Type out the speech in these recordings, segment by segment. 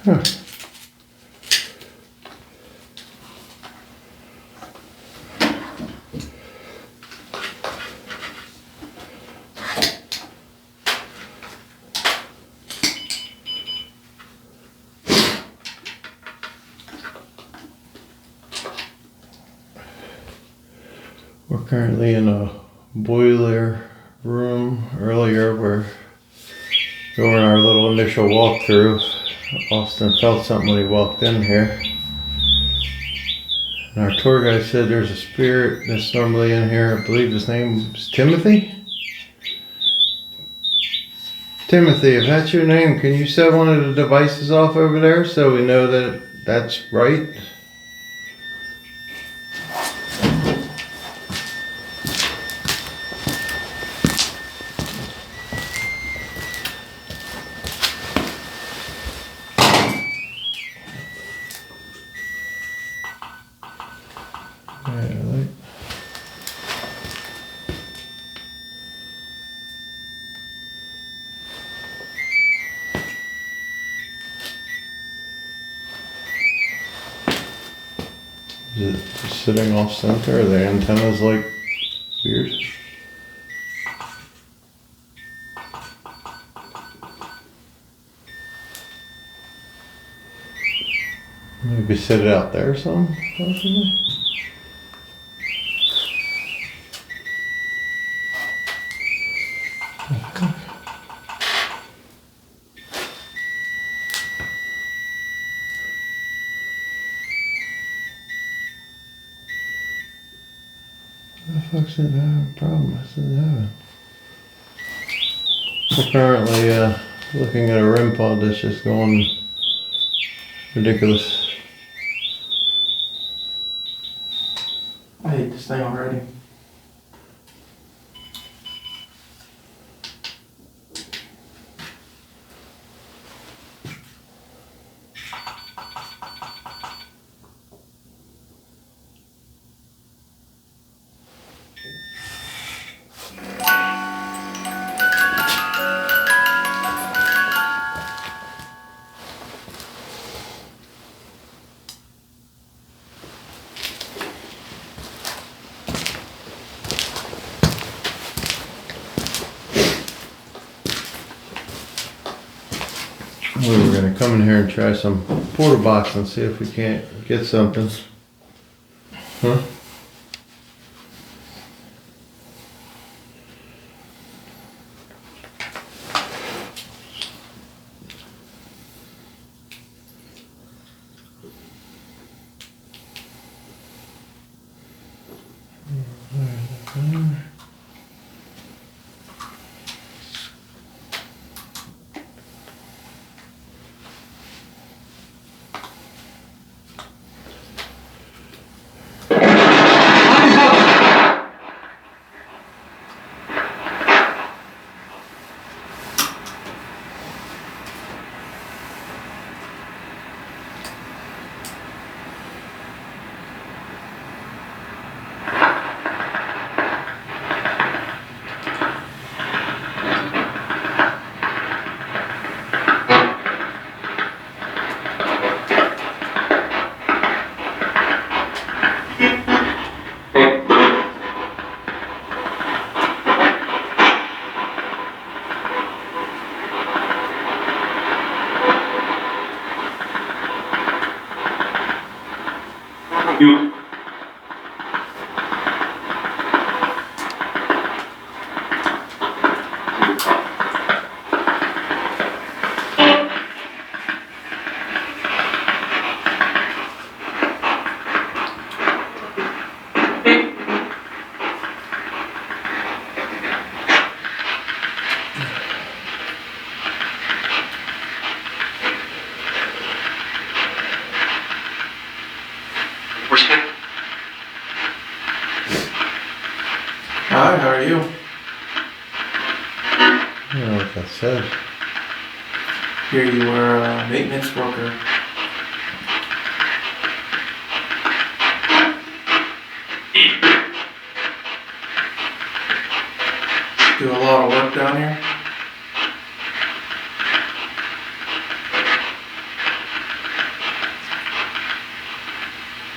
Huh. We're currently in a boiler room. Earlier we're during our little initial walkthrough. Austin felt something when he walked in here. And our tour guide said there's a spirit that's normally in here. I believe his name is Timothy. Timothy, if that's your name, can you set one of the devices off over there so we know that that's right? Is it just sitting off center? Are the antennas like weird? Maybe sit it out there or something, possibly? What the fuck's it having a problem? What's it having? We're currently looking at a REM pod that's just going ridiculous. I hate this thing already. We were gonna come in here and try some porta box and see if we can't get something. Huh? You. Hi, how are you? I don't know what that said. Here you were a maintenance worker. Do a lot of work down here?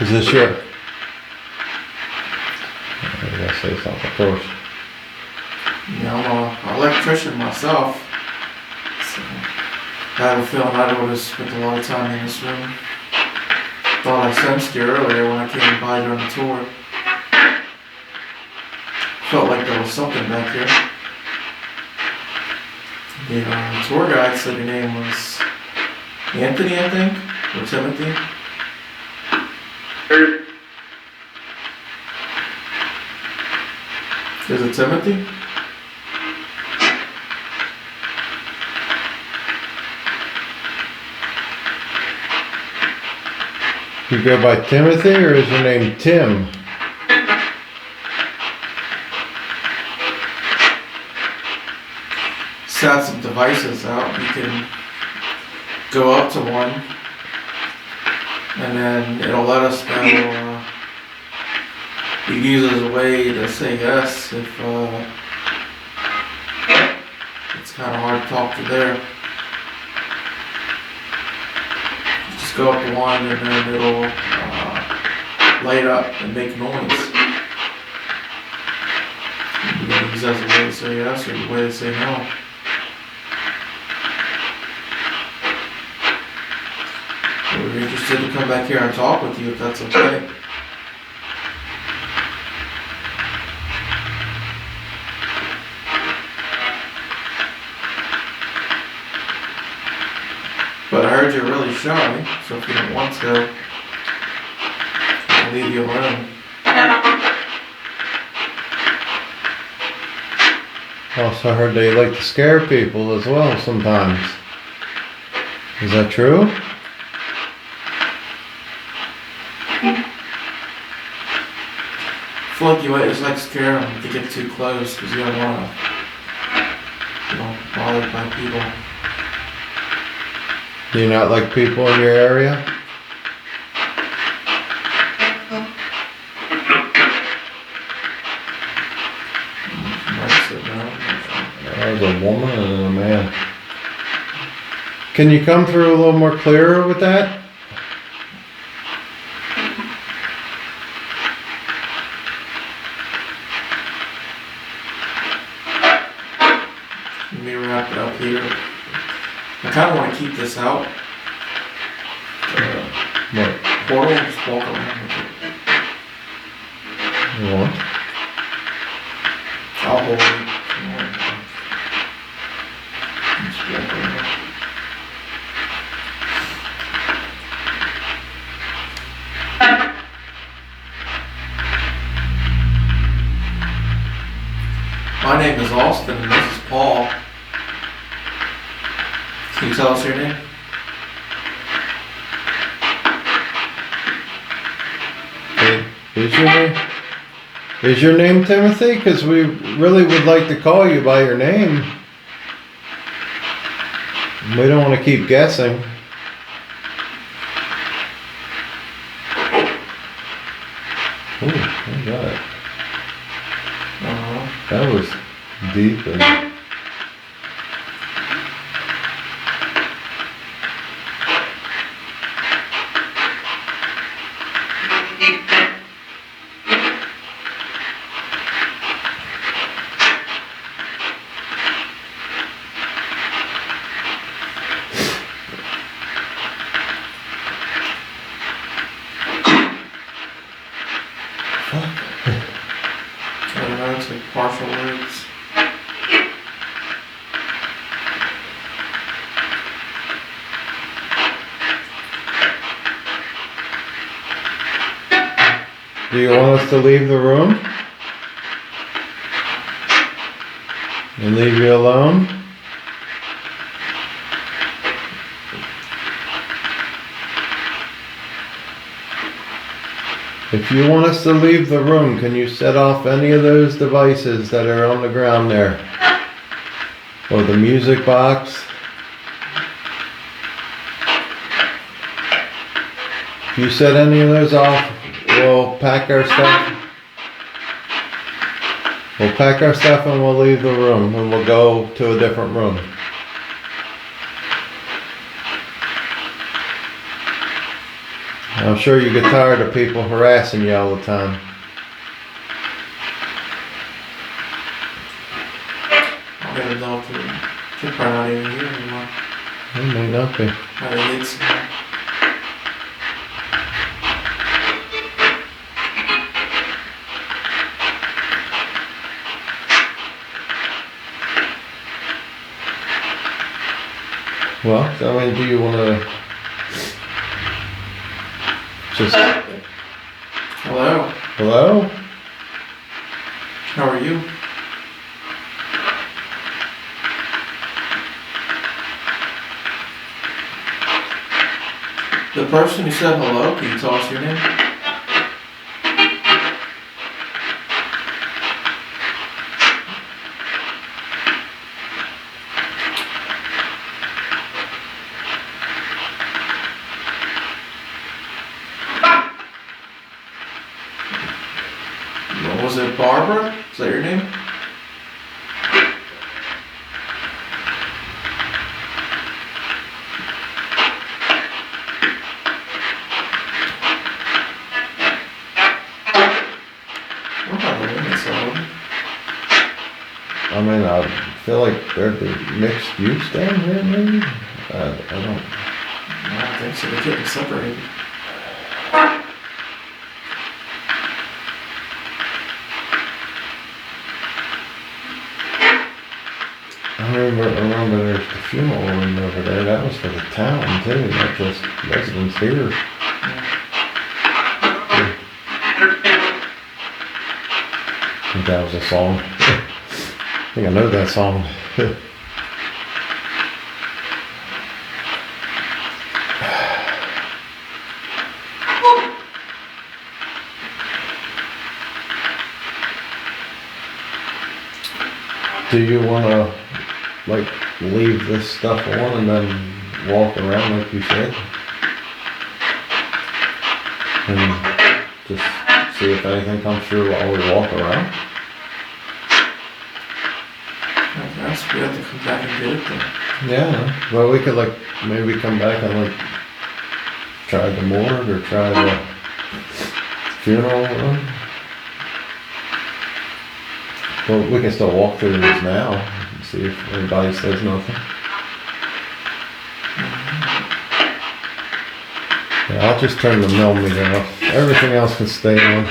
Is this your... I gotta say something first. Yeah, I'm an electrician myself. So I have a feeling I would have spent a lot of time in this room. Thought I sensed you earlier when I came by during the tour. Felt like there was something back here. The tour guide said your name was Anthony, I think, or Timothy. Is it Timothy? You go by Timothy, or is your name Tim? Set some devices out. You can go up to one, and then it'll let us know. You can use it as a way to say yes if it's kind of hard to talk to there. Just go up to one, and then it'll light up and make noise. You can use that as a way to say yes or a way to say no. We're interested to come back here and talk with you if that's okay. But I heard you're really shy, so if you don't want to, I'll leave you alone. Also, I heard they like to scare people as well sometimes. Is that true? I feel like you might just like scare them if they get too close because you don't want to, bothered by people. Do you not like people in your area? There's a woman and a man. Can you come through a little more clearer with that? Let me wrap it up here. I kind of want to keep this out. What? Portal and just walk around with it. What? I'll hold it. Just walk around. My name is Austin and this is Paul. Can you tell us your name? Is your name Timothy? Because we really would like to call you by your name. We don't want to keep guessing. Oh, I got it. That was deep. I don't know, it's like partial words. Do you want us to leave the room? And leave you alone? If you want us to leave the room, can you set off any of those devices that are on the ground there? Or the music box? If you set any of those off, we'll pack our stuff. We'll pack our stuff and we'll leave the room and we'll go to a different room. I'm sure you get tired of people harassing you all the time. I don't even know if they're probably not even here anymore. It may not be. How they hid somewhere. Well, I mean, do you want to just... Hello. Hello? How are you? The person who said hello, can you tell us your name? Was it Barbara? Is that your name? What about the women's side? I mean, I feel like there'd be mixed use down here, maybe? I don't... I don't think so. They're getting separated. I remember there's the funeral room over there. That was for the town, too, not just residents here. I think that was a song. I think I know that song. Do you want to, like, leave this stuff on and then walk around like you said? And just see if anything comes through while we walk around? I guess we have to come back and get it then. Yeah, well, we could, like, maybe come back and, like, try the morgue or try the funeral room. Well, we can still walk through this now and see if anybody says nothing. Yeah, I'll just turn the millimeter off. Everything else can stay on.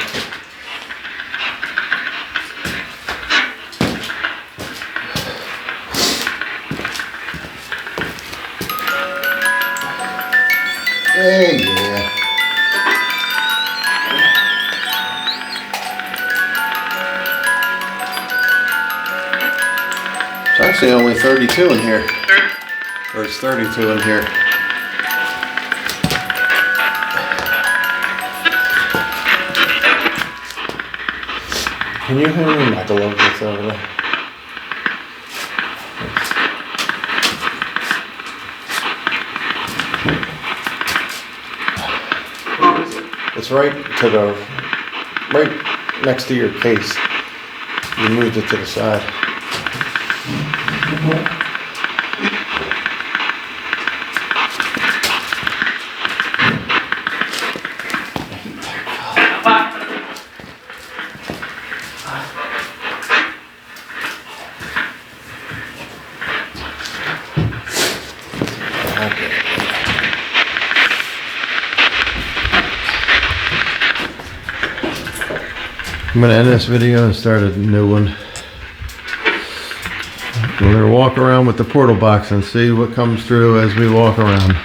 Hey, yeah. It's actually only 32 in here. Or it's 32 in here. Can you hand me my glove that's over there? It's right next to your case. You moved it to the side. I'm gonna end this video and start a new one. We're gonna walk around with the portal box and see what comes through as we walk around.